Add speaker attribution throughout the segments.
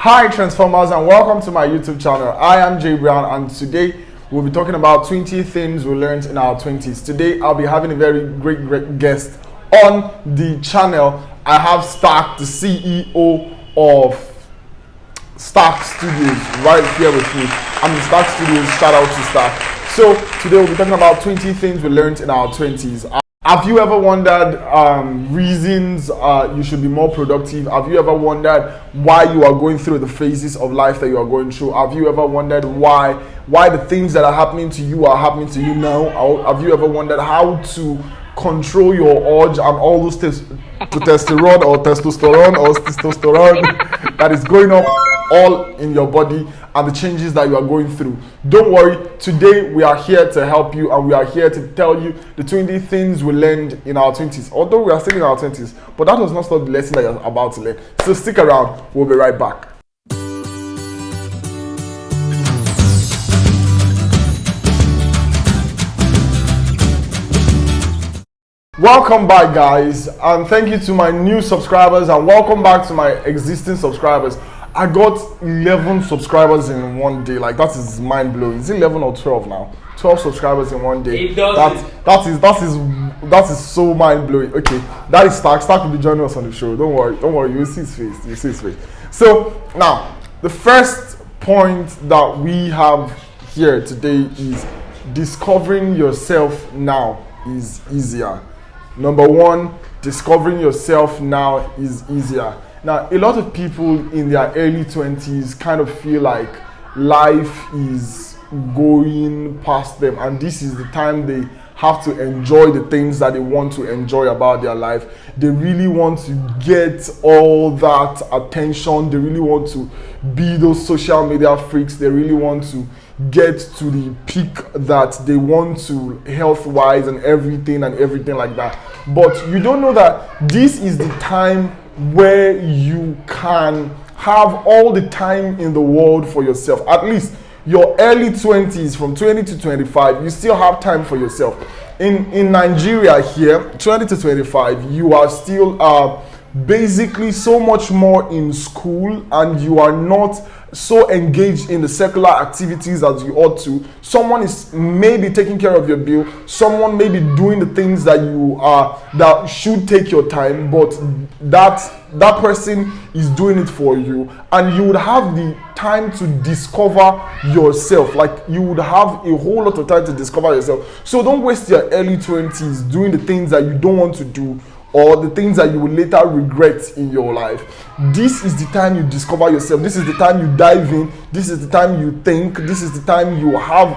Speaker 1: Hi Transformers, and welcome to my YouTube channel. I am Jay Brown, and today we'll be talking about 20 things we learned in our 20s. Today I'll be having a very great guest on the channel. I have Stark, the CEO of Stark Studios, right here with me. I'm in Stark Studios, shout out to Stark. So today we'll be talking about 20 things we learned in our 20s. Have you ever wondered reasons you should be more productive? Have you ever wondered why you are going through the phases of life that you are going through? Have you ever wondered why the things that are happening to you are happening to you now? Or have you ever wondered how to control your urge and all those testosterone or testosterone that is going up all in your body and the changes that you are going through? Don't worry, today we are here to help you, and we are here to tell you the 20 things we learned in our 20s. Although we are still in our 20s, but that does not stop the lesson that you're about to learn. So stick around, we'll be right back. Welcome back, guys, and thank you to my new subscribers, and welcome back to my existing subscribers. I got 11 subscribers in one day. Like, that is mind blowing. Is it 11 or 12 now? 12 subscribers in one day. That is so mind blowing. Okay, that is Stark. Stark will be joining us on the show. Don't worry. You'll see his face. So now, the first point that we have here today is discovering yourself now is easier. Number one, discovering yourself now is easier. Now, a lot of people in their early 20s kind of feel like life is going past them, and this is the time they have to enjoy the things that they want to enjoy about their life. They really want to get all that attention. They really want to be those social media freaks. They really want to get to the peak that they want to, health-wise and everything like that. But you don't know that this is the time where you can have all the time in the world for yourself. At least your early 20s, from 20 to 25, you still have time for yourself. In Nigeria here, 20 to 25, you are still basically so much more in school, and you are not so engaged in the secular activities as you ought to. Someone is maybe taking care of your bill, someone may be doing the things that that should take your time, but that person is doing it for you, and you would have the time to discover yourself. Like, you would have a whole lot of time to discover yourself. So don't waste your early 20s doing the things that you don't want to do, or the things that you will later regret in your life. This is the time you discover yourself. This is the time you dive in. This is the time you think. This is the time you have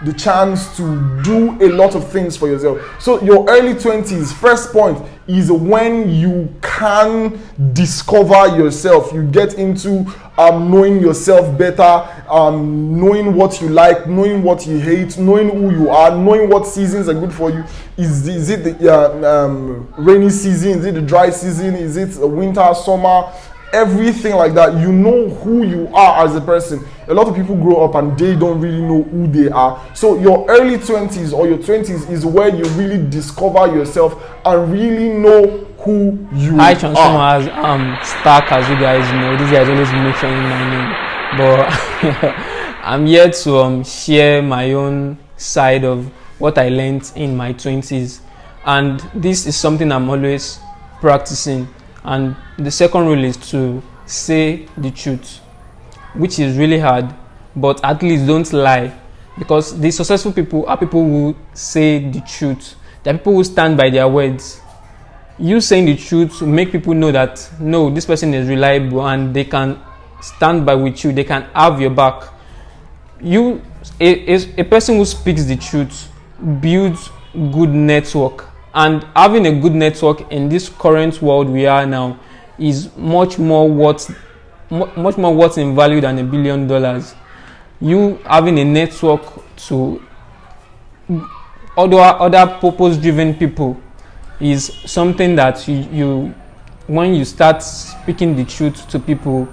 Speaker 1: the chance to do a lot of things for yourself. So your early 20s, first point, is when you can discover yourself. You get into knowing yourself better, knowing what you like, knowing what you hate, knowing who you are, knowing what seasons are good for you. Is it the rainy season? Is it the dry season? Is it winter, summer? Everything like that. You know who you are as a person. A lot of people grow up and they don't really know who they are. So your early 20s or your 20s is where you really discover yourself and really know who you are.
Speaker 2: Hi Transformers, Stark, as you guys know. These guys always mentioning my name, but I'm here to share my own side of what I learned in my 20s, and this is something I'm always practicing. And the second rule is to say the truth, which is really hard, but at least don't lie, because the successful people are people who say the truth. They're people who stand by their words. You saying the truth will make people know that, no, this person is reliable and they can stand by with you. They can have your back. A person who speaks the truth builds good network. And having a good network in this current world we are now is much more worth in value than $1 billion. You having a network to other purpose-driven people is something that you when you start speaking the truth to people,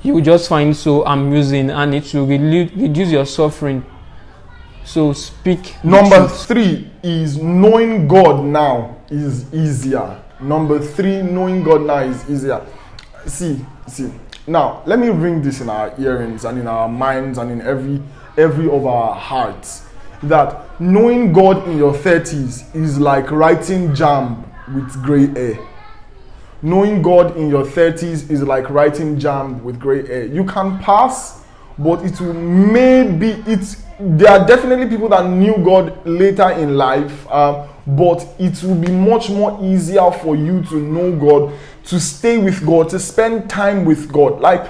Speaker 2: you will just find so amusing, and it will reduce your suffering. So speak.
Speaker 1: Number 3 is knowing God now is easier. Number 3, knowing God now is easier. See, Now, let me ring this in our earrings and in our minds and in every of our hearts, that knowing God in your 30s is like writing jam with gray hair. Knowing God in your 30s is like writing jam with gray hair. You can pass, but it will there are definitely people that knew God later in life, but it will be much more easier for you to know God, to stay with God, to spend time with God. Like,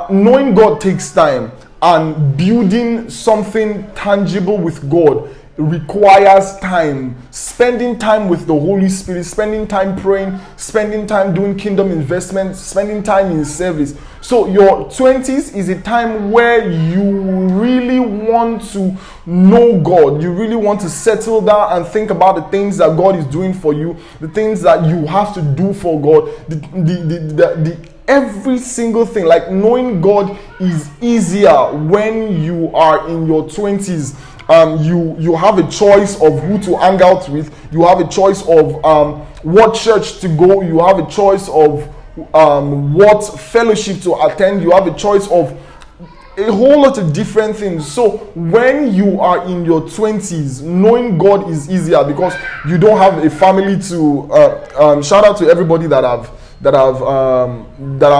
Speaker 1: knowing God takes time, and building something tangible with God requires time. Spending time with the Holy Spirit, spending time praying, spending time doing kingdom investments, spending time in service. So your 20s is a time where you really want to know God. You really want to settle down and think about the things that God is doing for you, the things that you have to do for God, every single thing. Like, knowing God is easier when you are in your 20s. You have a choice of who to hang out with. You have a choice of what church to go. You have a choice of what fellowship to attend. You have a choice of a whole lot of different things. So when you are in your 20s, knowing God is easier because you don't have a family to shout out to everybody that are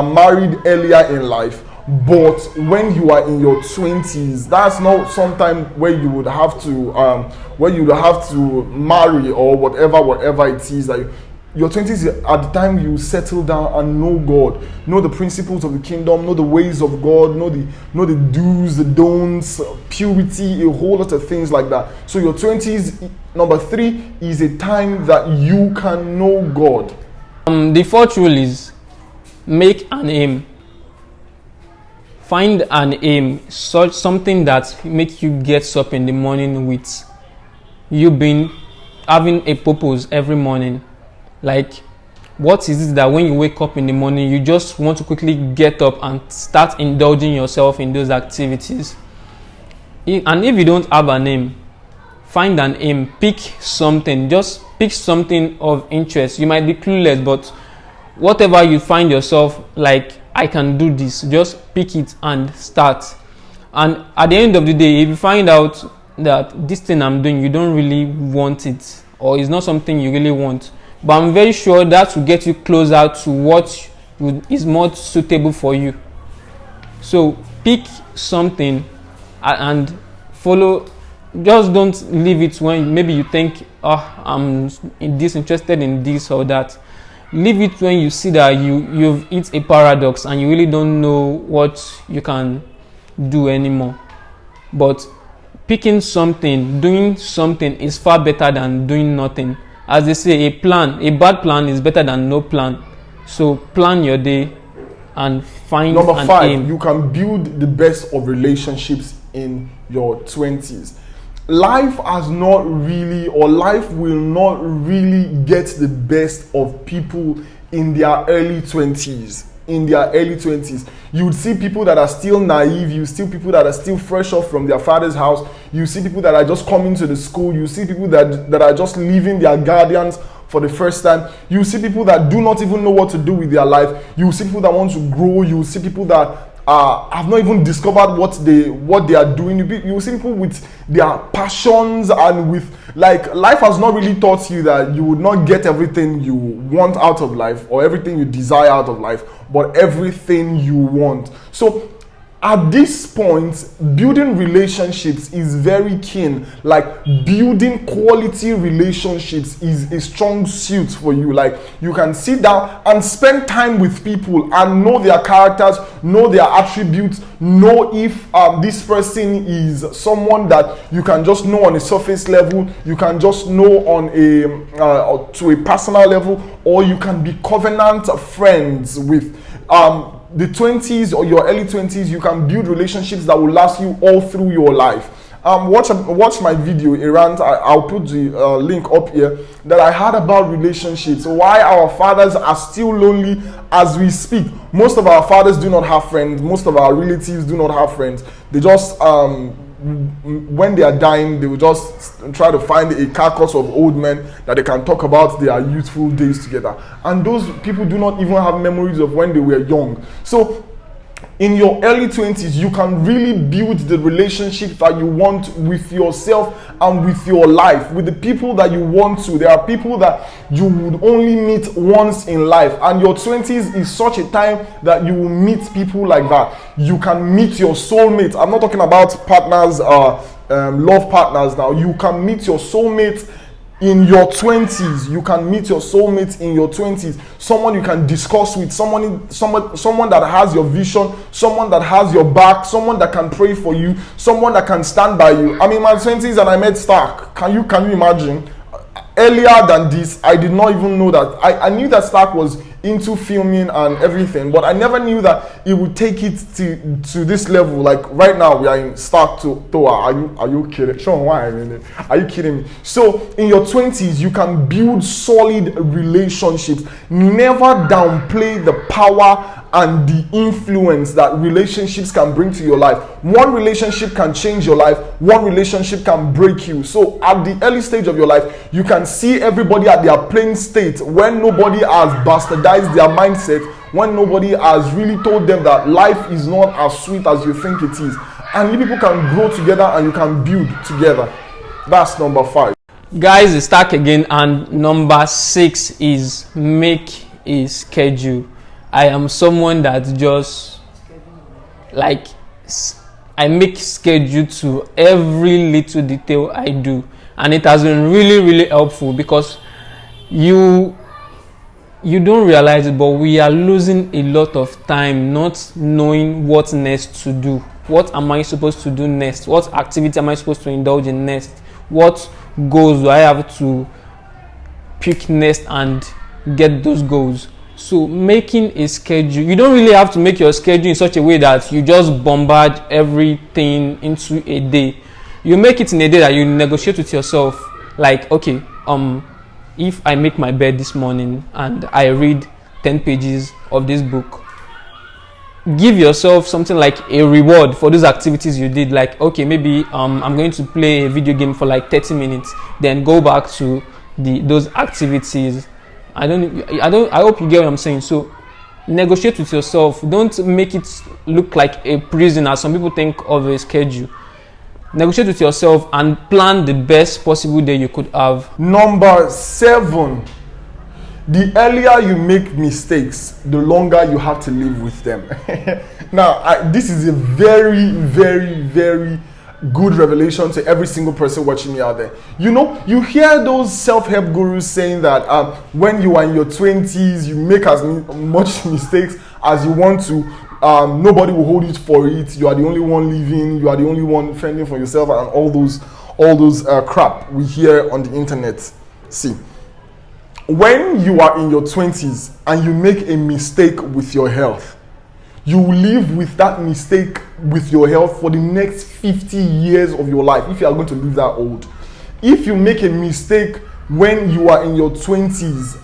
Speaker 1: married earlier in life. But when you are in your 20s, that's not sometime where you would have to marry or whatever it is. Like, your 20s are the time you settle down and know God, know the principles of the kingdom, know the ways of God, know the do's, the don'ts, purity, a whole lot of things like that. So your 20s, number 3, is a time that you can know God.
Speaker 2: The fourth rule is make an aim. Find an aim, something that makes you get up in the morning with you being having a purpose every morning. Like, what is it that when you wake up in the morning, you just want to quickly get up and start indulging yourself in those activities? And if you don't have an aim, find an aim, pick something, just pick something of interest. You might be clueless, but whatever you find yourself like, I can do this, just pick it and start. And at the end of the day, if you find out that this thing I'm doing, you don't really want it, or it's not something you really want, but I'm very sure that will get you closer to what is more suitable for you. So pick something and follow. Just don't leave it when maybe you think, I'm disinterested in this or that. Leave it when you see that you've hit a paradox and you really don't know what you can do anymore. But picking something, doing something is far better than doing nothing. As they say, a bad plan is better than no plan. So plan your day and find
Speaker 1: Number
Speaker 2: an
Speaker 1: 5,
Speaker 2: aim.
Speaker 1: you can build the best of relationships in your 20s. Life will not really get the best of people in their early 20s. You would see people that are still naive. You see people that are still fresh off from their father's house. You see people that are just coming to the school. You see people that are just leaving their guardians for the first time. You see people that do not even know what to do with their life. You see people that want to grow. You see people that have not even discovered what they are doing. You see people with their passions, and with, like, life has not really taught you that you would not get everything you want out of life or everything you desire out of life, but everything you want. So at this point, building relationships is very keen. Like, building quality relationships is a strong suit for you. Like, you can sit down and spend time with people and know their characters, know their attributes, know if this person is someone that you can just know on a surface level, you can just know on to a personal level, or you can be covenant friends with. The 20s or your early 20s, you can build relationships that will last you all through your life. Watch my video, a rant. I'll put the link up here, that I had about relationships, why our fathers are still lonely as we speak. Most of our fathers do not have friends. Most of our relatives do not have friends. They just when they are dying, they will just try to find a carcass of old men that they can talk about their youthful days together. And those people do not even have memories of when they were young. So in your early 20s, you can really build the relationship that you want with yourself and with your life, with the people that you want to. There are people that you would only meet once in life, and your 20s is such a time that you will meet people like that. You can meet your soulmate. I'm not talking about partners, love partners now. You can meet your soulmate in your 20s. You can meet your soulmate in your 20s. Someone you can discuss with, someone that has your vision, someone that has your back, someone that can pray for you, someone that can stand by you. I'm in my 20s and I met Stark. Can you imagine? Earlier than this, I did not even know that. I knew that Stark was into filming and everything, but I never knew that it would take it to this level. Like right now, we are in Stark to Toa. Are you kidding? Sean, why? Are you kidding me? So in your 20s, you can build solid relationships. Never downplay the power and the influence that relationships can bring to your life. One relationship can change your life. One relationship can break you. So at the early stage of your life, you can see everybody at their plain state when nobody has bastardized their mindset, when nobody has really told them that life is not as sweet as you think it is. And you people can grow together and you can build together. That's number 5.
Speaker 2: Guys, it's Stark again, and number 6 is make a schedule. I am someone that just like I make schedule to every little detail I do, and it has been really helpful because you don't realize it, but we are losing a lot of time not knowing what next to do. What am I supposed to do next? What activity am I supposed to indulge in next? What goals do I have to pick next and get those goals? So making a schedule, you don't really have to make your schedule in such a way that you just bombard everything into a day. You make it in a day that you negotiate with yourself. Like, okay, if I make my bed this morning and I read 10 pages of this book, give yourself something like a reward for those activities you did. Like, okay, maybe I'm going to play a video game for like 30 minutes, then go back to those activities. I hope you get what I'm saying. So negotiate with yourself. Don't make it look like a prison as some people think of a schedule. Negotiate with yourself and plan the best possible day you could have.
Speaker 1: Number 7, the earlier you make mistakes, the longer you have to live with them. Now, this is a very good revelation to every single person watching me out there. You know, you hear those self-help gurus saying that when you are in your 20s, you make as much mistakes as you want to. Nobody will hold you for it. You are the only one living. You are the only one fending for yourself, and all those crap we hear on the internet. See, when you are in your 20s and you make a mistake with your health, you will live with that mistake with your health for the next 50 years of your life if you are going to live that old. If you make a mistake when you are in your 20s,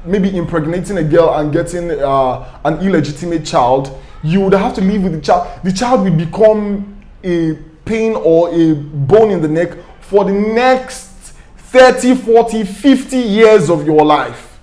Speaker 1: maybe impregnating a girl and getting an illegitimate child, you would have to live with the child. The child will become a pain or a bone in the neck for the next 30, 40, 50 years of your life.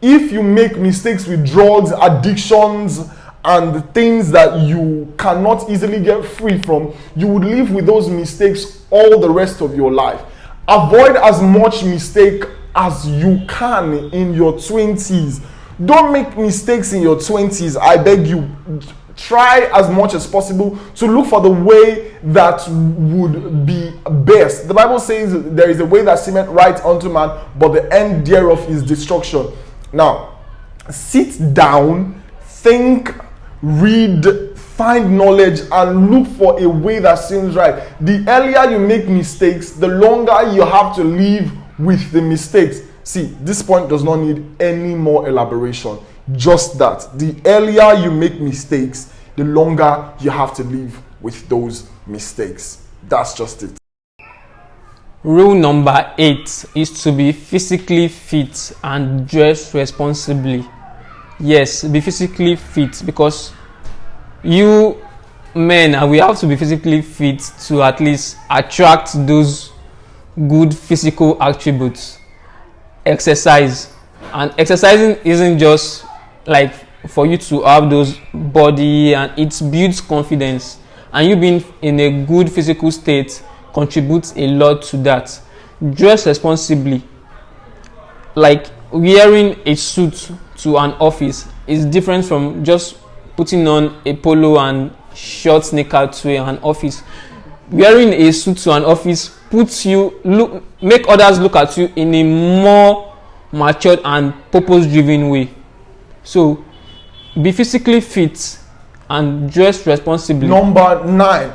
Speaker 1: If you make mistakes with drugs, addictions, and the things that you cannot easily get free from, you would live with those mistakes all the rest of your life. Avoid as much mistake as you can in your 20s. Don't make mistakes in your 20s. I beg you. Try as much as possible to look for the way that would be best. The Bible says there is a way that seemeth right unto man, but the end thereof is destruction. Now, sit down, think, read, find knowledge, and look for a way that seems right. The earlier you make mistakes, the longer you have to live with the mistakes. See, this point does not need any more elaboration. Just that. The earlier you make mistakes, the longer you have to live with those mistakes. That's just it.
Speaker 2: Rule number 8 is to be physically fit and dress responsibly. Yes, be physically fit, because you men, and we have to be physically fit to at least attract those good physical attributes. Exercise. And exercising isn't just like for you to have those body, and it builds confidence, and you being in a good physical state contributes a lot to that. Dress responsibly. Like wearing a suit to an office is different from just putting on a polo and short sneaker to an office. Wearing a suit to an office make others look at you in a more matured and purpose-driven way. So be physically fit and dress responsibly.
Speaker 1: Number 9,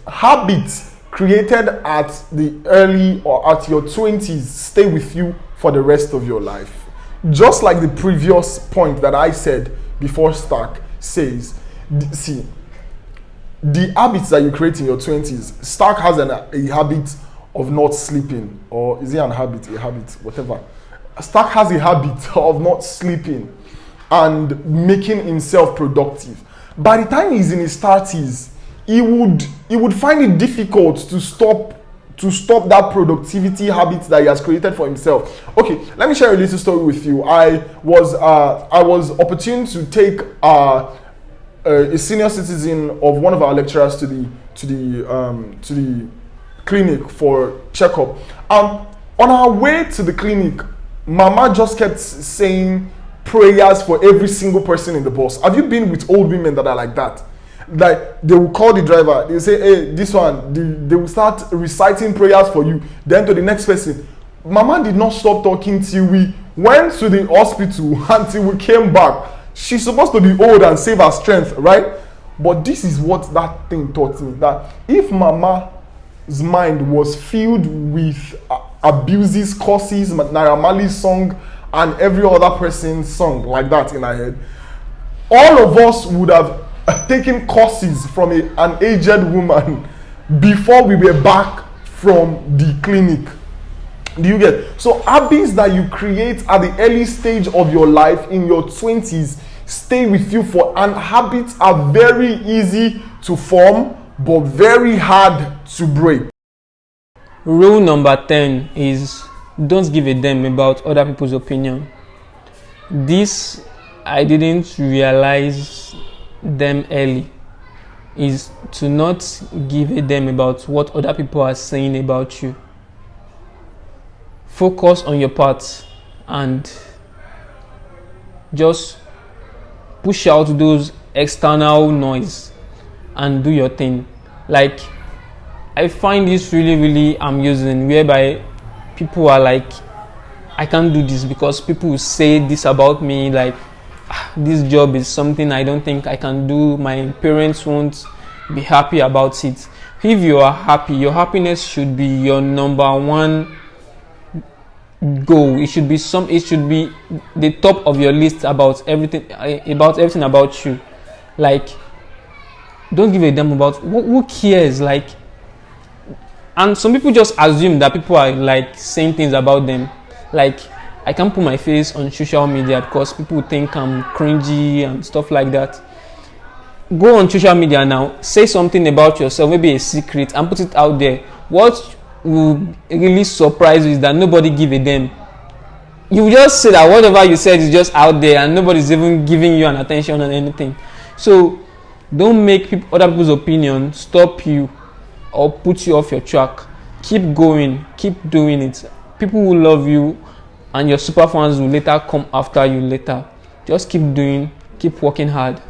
Speaker 1: habits created at the early or at your 20s stay with you for the rest of your life. Just like the previous point that I said before, Stark says, see, the habits that you create in your 20s, Stark has a habit of not sleeping, or is it a habit, whatever. Stark has a habit of not sleeping and making himself productive. By the time he's in his 30s, he would find it difficult to stop that productivity habit that he has created for himself. Okay, let me share a little story with you. I was opportune to take a senior citizen of one of our lecturers to the clinic for checkup. On our way to the clinic, Mama just kept saying prayers for every single person in the bus. Have you been with old women that are like that? Like, they will call the driver, they say, hey, this one, they will start reciting prayers for you. Then to the next person. Mama did not stop talking till we went to the hospital until we came back. She's supposed to be old and save her strength, right? But this is what that thing taught me, that if Mama's mind was filled with abuses, curses, Naira Marley's song, and every other person's song like that in her head, all of us would have taken courses from an aged woman before we were back from the clinic. Do you get? So habits that you create at the early stage of your life in your 20s stay with you and habits are very easy to form but very hard to break.
Speaker 2: Rule number 10 is don't give a damn about other people's opinion. This I didn't realize them early, is to not give a damn about what other people are saying about you. Focus on your part and just push out those external noise and do your thing. Like, I find this really amusing, whereby people are like, I can't do this because people will say this about me, like, this job is something I don't think I can do, my parents won't be happy about it. If you are happy, your happiness should be your number one goal. It should be the top of your list about everything about you. Like, don't give a damn about who cares. Like, and some people just assume that people are like saying things about them. Like, I can't put my face on social media because people think I'm cringy and stuff like that. Go on social media now, say something about yourself, maybe a secret, and put it out there. What will really surprise you is that nobody give a damn. You just say that whatever you said is just out there and nobody's even giving you an attention or anything. So don't make other people's opinion stop you or put you off your track. Keep going, keep doing it. People will love you and your super fans will later come after you later. Just keep doing, keep working hard.